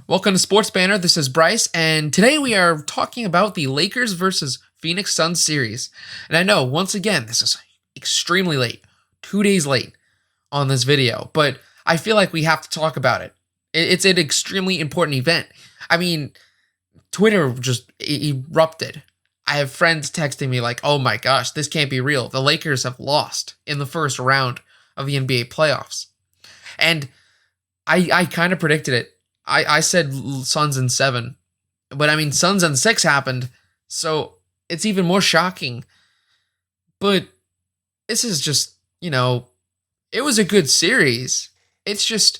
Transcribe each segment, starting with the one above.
Welcome to SportsBanter. This is Bryce, and today we are talking about the Lakers versus Phoenix Suns series. And I know, once again, this is extremely late, 2 days late on this video, but I feel like we have to talk about it. It's an extremely important event. I mean, Twitter just erupted. I have friends texting me like, oh my gosh, this can't be real. The Lakers have lost in the first round of the NBA playoffs. And I kind of predicted it. I said Suns in 7, but I mean, Suns in 6 happened, so it's even more shocking. But this is just, it was a good series. It's just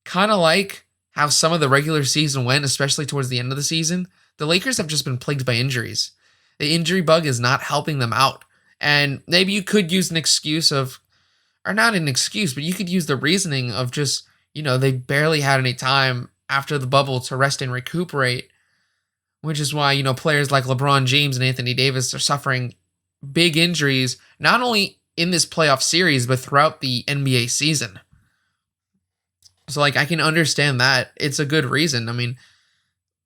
kind of like how some of the regular season went, especially towards the end of the season. The Lakers have just been plagued by injuries. The injury bug is not helping them out. And maybe you could use an excuse of, or not an excuse, but you could use the reasoning of just, they barely had any time after the bubble to rest and recuperate, which is why, players like LeBron James and Anthony Davis are suffering big injuries, not only in this playoff series, but throughout the NBA season. So, I can understand that. It's a good reason. I mean,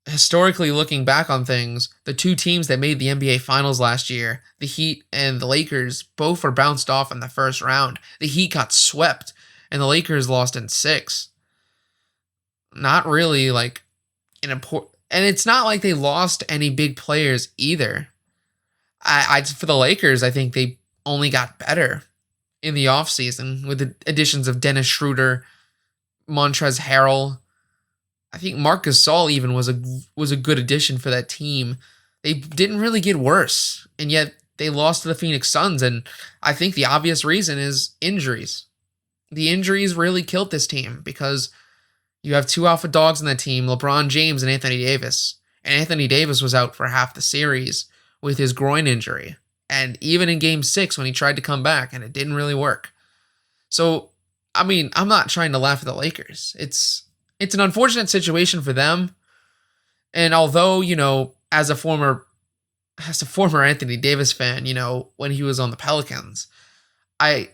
historically looking back on things, the two teams that made the NBA Finals last year, the Heat and the Lakers, both were bounced off in the first round. The Heat got swept, and the Lakers lost in 6. Not really an important, and it's not like they lost any big players either. For the Lakers, I think they only got better in the offseason with the additions of Dennis Schroeder, Montrezl Harrell. I think Marc Gasol even was a good addition for that team. They didn't really get worse, and yet they lost to the Phoenix Suns, and I think the obvious reason is injuries. The injuries really killed this team because you have two alpha dogs in that team, LeBron James and Anthony Davis. And Anthony Davis was out for half the series with his groin injury. And even in Game 6 when he tried to come back, and it didn't really work. So, I mean, I'm not trying to laugh at the Lakers. It's an unfortunate situation for them. And although, as a former Anthony Davis fan, when he was on the Pelicans, I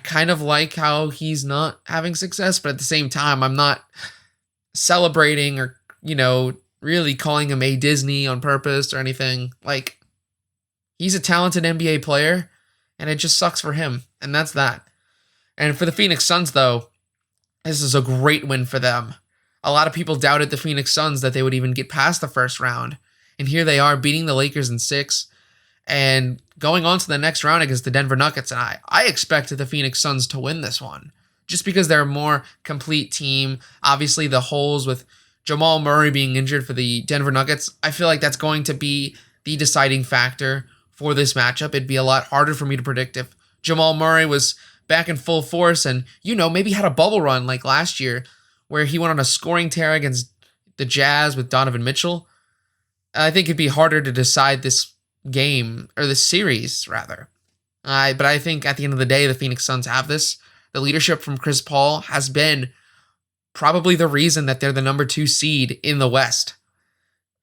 kind of like how he's not having success, but at the same time, I'm not celebrating or, really calling him a Disney on purpose or anything. He's a talented NBA player, and it just sucks for him, and that's that. And for the Phoenix Suns, though, this is a great win for them. A lot of people doubted the Phoenix Suns that they would even get past the first round, and here they are beating the Lakers in 6. And going on to the next round against the Denver Nuggets, and I expected the Phoenix Suns to win this one, just because they're a more complete team. Obviously, the holes with Jamal Murray being injured for the Denver Nuggets, I feel like that's going to be the deciding factor for this matchup. It'd be a lot harder for me to predict if Jamal Murray was back in full force and, maybe had a bubble run like last year where he went on a scoring tear against the Jazz with Donovan Mitchell. I think it'd be harder to decide this game, or the series rather. But I think at the end of the day, the Phoenix Suns have this. The leadership from Chris Paul has been probably the reason that they're the number 2 seed in the West.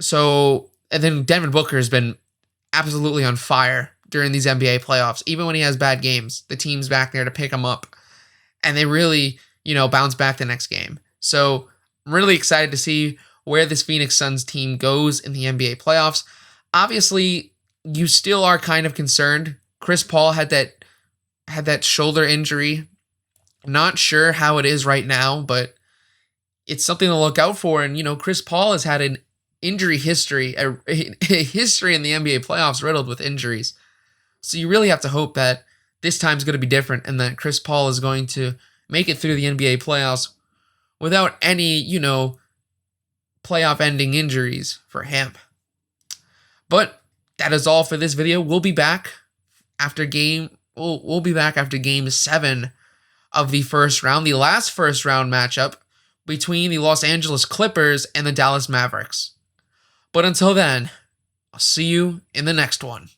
So, and then Devin Booker has been absolutely on fire during these NBA playoffs. Even when he has bad games, the team's back there to pick him up. And they really, bounce back the next game. So I'm really excited to see where this Phoenix Suns team goes in the NBA playoffs. Obviously, you still are kind of concerned. Chris Paul had that shoulder injury. Not sure how it is right now, but it's something to look out for. And, Chris Paul has had an injury history, a history in the NBA playoffs riddled with injuries. So you really have to hope that this time's going to be different and that Chris Paul is going to make it through the NBA playoffs without any, playoff-ending injuries for him. But that is all for this video. We'll be back after game 7 of the first round, the last first round matchup between the Los Angeles Clippers and the Dallas Mavericks. But until then, I'll see you in the next one.